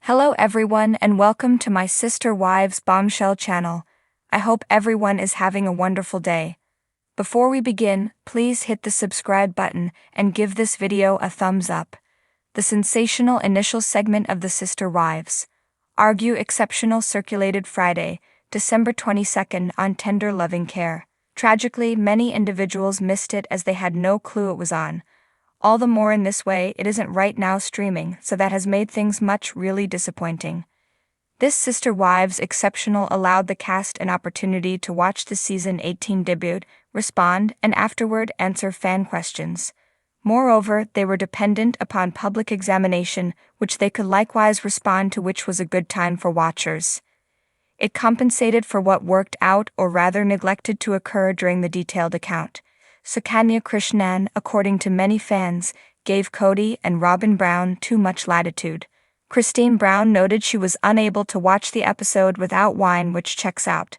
Hello everyone and welcome to my Sister Wives Bombshell channel. I hope everyone is having a wonderful day. Before we begin, please hit the subscribe button and give this video a thumbs up. The sensational initial segment of the Sister Wives Argue Exceptional circulated Friday, December 22nd on Tender Loving Care. Tragically, many individuals missed it as they had no clue it was on. All the more in this way it isn't right now streaming, so that has made things really disappointing. This Sister Wives Exceptional allowed the cast an opportunity to watch the season 18 debut, respond, and afterward answer fan questions. Moreover, they were dependent upon public examination, which they could likewise respond to, which was a good time for watchers. It compensated for what worked out or rather neglected to occur during the detailed account. Sukanya Krishnan, according to many fans, gave Kody and Robyn Brown too much latitude. Christine Brown noted she was unable to watch the episode without wine, which checks out.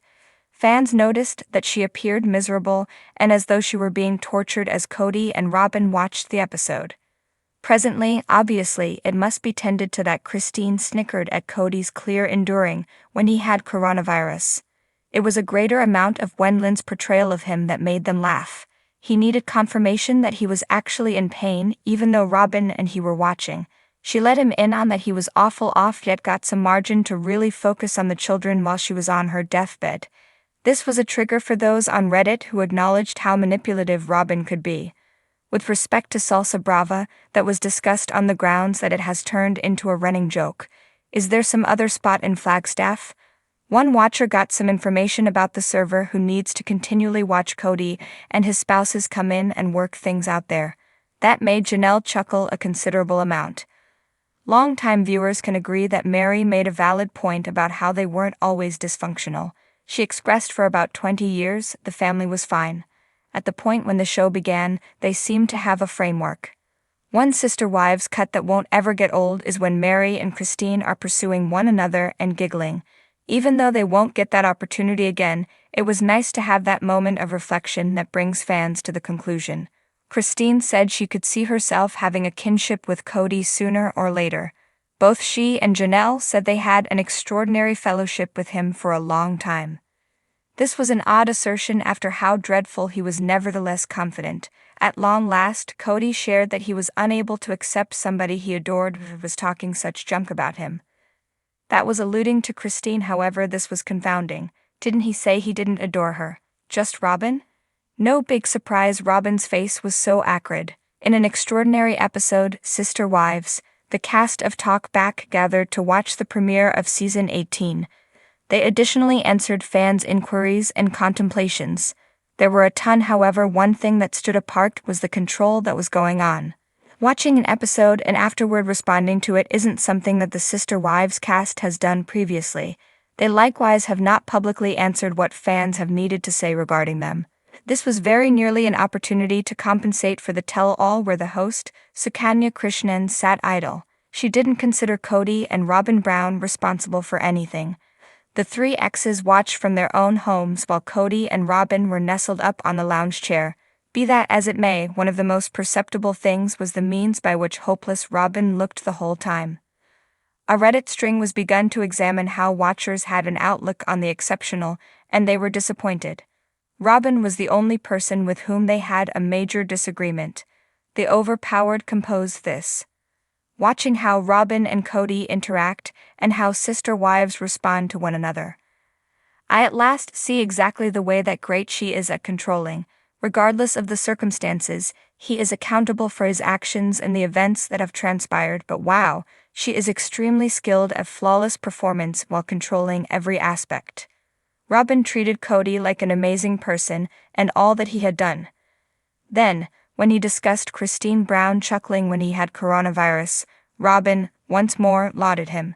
Fans noticed that she appeared miserable and as though she were being tortured as Kody and Robyn watched the episode. Presently, obviously, it must be tended to that Christine snickered at Kody's clear enduring when he had coronavirus. It was a greater amount of Wenlin's portrayal of him that made them laugh. He needed confirmation that he was actually in pain, even though Robyn and he were watching. She let him in on that he was awful off, yet got some margin to really focus on the children while she was on her deathbed. This was a trigger for those on Reddit who acknowledged how manipulative Robyn could be. With respect to Salsa Brava, that was discussed on the grounds that it has turned into a running joke. Is there some other spot in Flagstaff? One watcher got some information about the server who needs to continually watch Kody and his spouses come in and work things out there. That made Janelle chuckle a considerable amount. Longtime viewers can agree that Mary made a valid point about how they weren't always dysfunctional. She expressed for about 20 years the family was fine. At the point when the show began, they seemed to have a framework. One Sister Wives cut that won't ever get old is when Mary and Christine are pursuing one another and giggling. Even though they won't get that opportunity again, it was nice to have that moment of reflection that brings fans to the conclusion. Christine said she could see herself having a kinship with Kody sooner or later. Both she and Janelle said they had an extraordinary fellowship with him for a long time. This was an odd assertion after how dreadful he was, nevertheless confident. At long last, Kody shared that he was unable to accept somebody he adored who was talking such junk about him. That was alluding to Christine, however, this was confounding. Didn't he say he didn't adore her? Just Robyn? No big surprise, Robyn's face was so acrid. In an extraordinary episode, Sister Wives, the cast of Talk Back gathered to watch the premiere of Season 18. They additionally answered fans' inquiries and contemplations. There were a ton, however, one thing that stood apart was the control that was going on. Watching an episode and afterward responding to it isn't something that the Sister Wives cast has done previously. They likewise have not publicly answered what fans have needed to say regarding them. This was very nearly an opportunity to compensate for the tell-all where the host, Sukanya Krishnan, sat idle. She didn't consider Kody and Robyn Brown responsible for anything. The three exes watched from their own homes while Kody and Robyn were nestled up on the lounge chair. Be that as it may, one of the most perceptible things was the means by which hopeless Robyn looked the whole time. A Reddit string was begun to examine how watchers had an outlook on the exceptional, and they were disappointed. Robyn was the only person with whom they had a major disagreement. The overpowered composed this. Watching how Robyn and Kody interact and how Sister Wives respond to one another. I at last see exactly the way that great she is at controlling. Regardless of the circumstances, he is accountable for his actions and the events that have transpired, but wow, she is extremely skilled at flawless performance while controlling every aspect. Robyn treated Kody like an amazing person and all that he had done. Then, when he discussed Christine Brown chuckling when he had coronavirus, Robyn, once more, lauded him.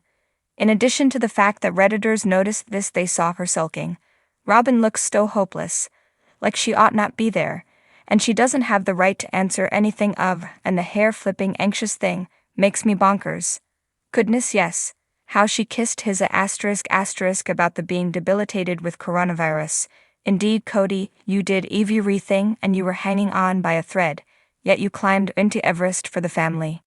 In addition to the fact that Redditors noticed this, they saw her sulking. Robyn looks so hopeless. Like she ought not be there, and she doesn't have the right to answer anything of, and the hair-flipping anxious thing makes me bonkers. Goodness yes, how she kissed his *** about the being debilitated with coronavirus. Indeed, Kody, you did everything and you were hanging on by a thread, yet you climbed into Everest for the family.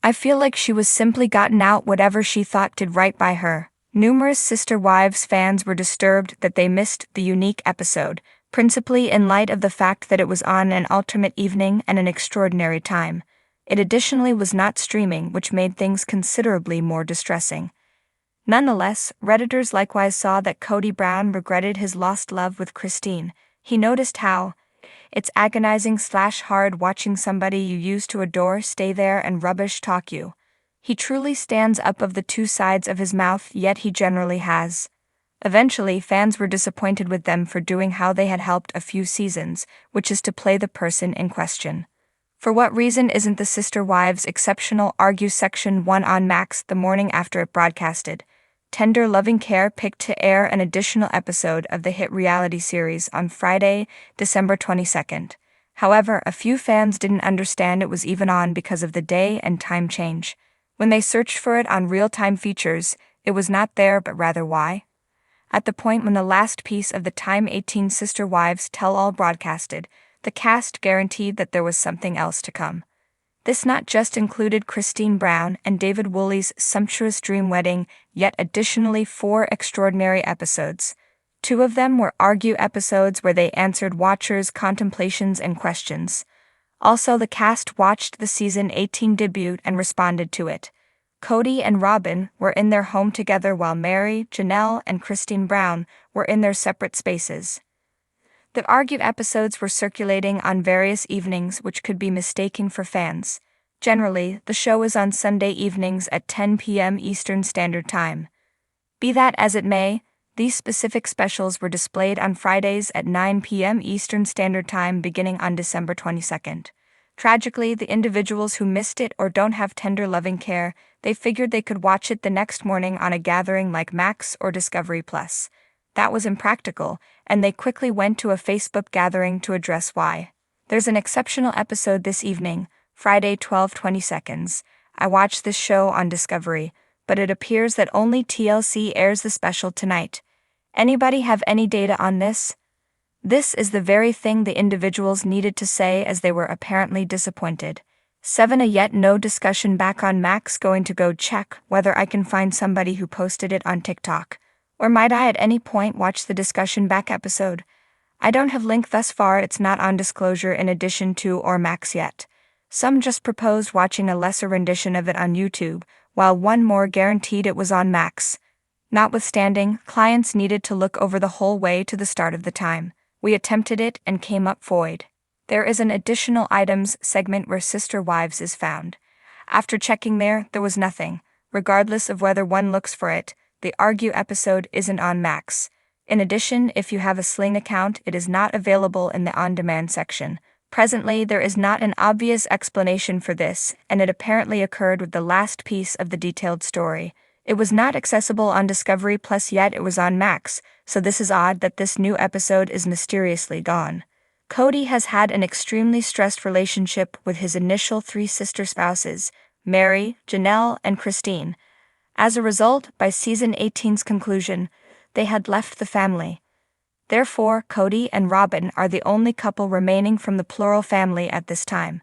I feel like she was simply gotten out whatever she thought did right by her. Numerous Sister Wives fans were disturbed that they missed the unique episode, principally in light of the fact that it was on an alternate evening and an extraordinary time. It additionally was not streaming, which made things considerably more distressing. Nonetheless, Redditors likewise saw that Kody Brown regretted his lost love with Christine. He noticed how it's agonizing/hard watching somebody you used to adore stay there and rubbish talk you. He truly stands up of the two sides of his mouth, yet he generally has. Eventually, fans were disappointed with them for doing how they had helped a few seasons, which is to play the person in question. For what reason isn't the Sister Wives exceptional Argue Section 1 on Max the morning after it broadcasted? Tender Loving Care picked to air an additional episode of the hit reality series on Friday, December 22nd. However, a few fans didn't understand it was even on because of the day and time change. When they searched for it on real-time features, it was not there, but rather why? At the point when the last piece of the Time 18 Sister Wives tell-all broadcasted, the cast guaranteed that there was something else to come. This not just included Christine Brown and David Woolley's sumptuous dream wedding, yet additionally 4 extraordinary episodes. 2 of them were Argue episodes where they answered watchers' contemplations and questions. Also, the cast watched the season 18 debut and responded to it. Kody and Robyn were in their home together while Mary, Janelle, and Christine Brown were in their separate spaces. The Argue episodes were circulating on various evenings, which could be mistaken for fans. Generally, the show is on Sunday evenings at 10 p.m. Eastern Standard Time. Be that as it may, these specific specials were displayed on Fridays at 9 p.m. Eastern Standard Time beginning on December 22nd. Tragically, the individuals who missed it or don't have tender loving care, they figured they could watch it the next morning on a gathering like Max or Discovery Plus. That was impractical, and they quickly went to a Facebook gathering to address why. There's an exceptional episode this evening, Friday 12:20 seconds. I watched this show on Discovery, but it appears that only TLC airs the special tonight. Anybody have any data on this? This is the very thing the individuals needed to say, as they were apparently disappointed. 7 yet no discussion back on Max. Going to go check whether I can find somebody who posted it on TikTok. Or might I at any point watch the discussion back episode? I don't have link thus far. It's not on disclosure in addition to or Max yet. Some just proposed watching a lesser rendition of it on YouTube, while one more guaranteed it was on Max. Notwithstanding, clients needed to look over the whole way to the start of the time. We attempted it and came up void. There is an additional items segment where Sister Wives is found. After checking there was nothing. Regardless of whether one looks for it, the Argue episode isn't on Max. In addition, if you have a Sling account, it is not available in the on-demand section. Presently, there is not an obvious explanation for this, and it apparently occurred with the last piece of the detailed story. It was not accessible on Discovery Plus, yet it was on Max, so this is odd that this new episode is mysteriously gone. Kody has had an extremely stressed relationship with his initial 3 sister spouses, Mary, Janelle, and Christine. As a result, by season 18's conclusion, they had left the family. Therefore, Kody and Robyn are the only couple remaining from the plural family at this time.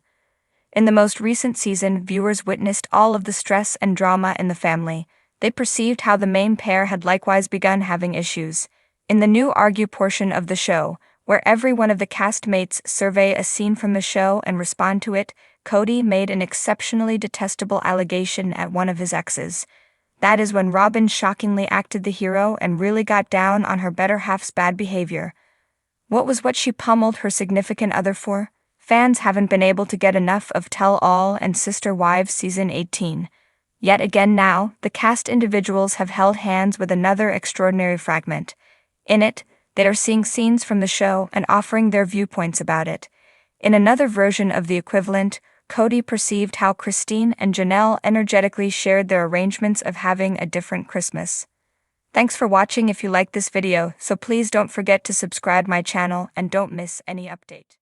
In the most recent season, viewers witnessed all of the stress and drama in the family. They perceived how the main pair had likewise begun having issues. In the new Argue portion of the show, where every one of the castmates survey a scene from the show and respond to it, Kody made an exceptionally detestable allegation at one of his exes. That is when Robyn shockingly acted the hero and really got down on her better half's bad behavior. What she pummeled her significant other for? Fans haven't been able to get enough of Tell All and Sister Wives season 18. Yet again now, the cast individuals have held hands with another extraordinary fragment. In it, they are seeing scenes from the show and offering their viewpoints about it. In another version of the equivalent, Kody perceived how Christine and Janelle energetically shared their arrangements of having a different Christmas. Thanks for watching. If you like this video, so please don't forget to subscribe my channel and don't miss any update.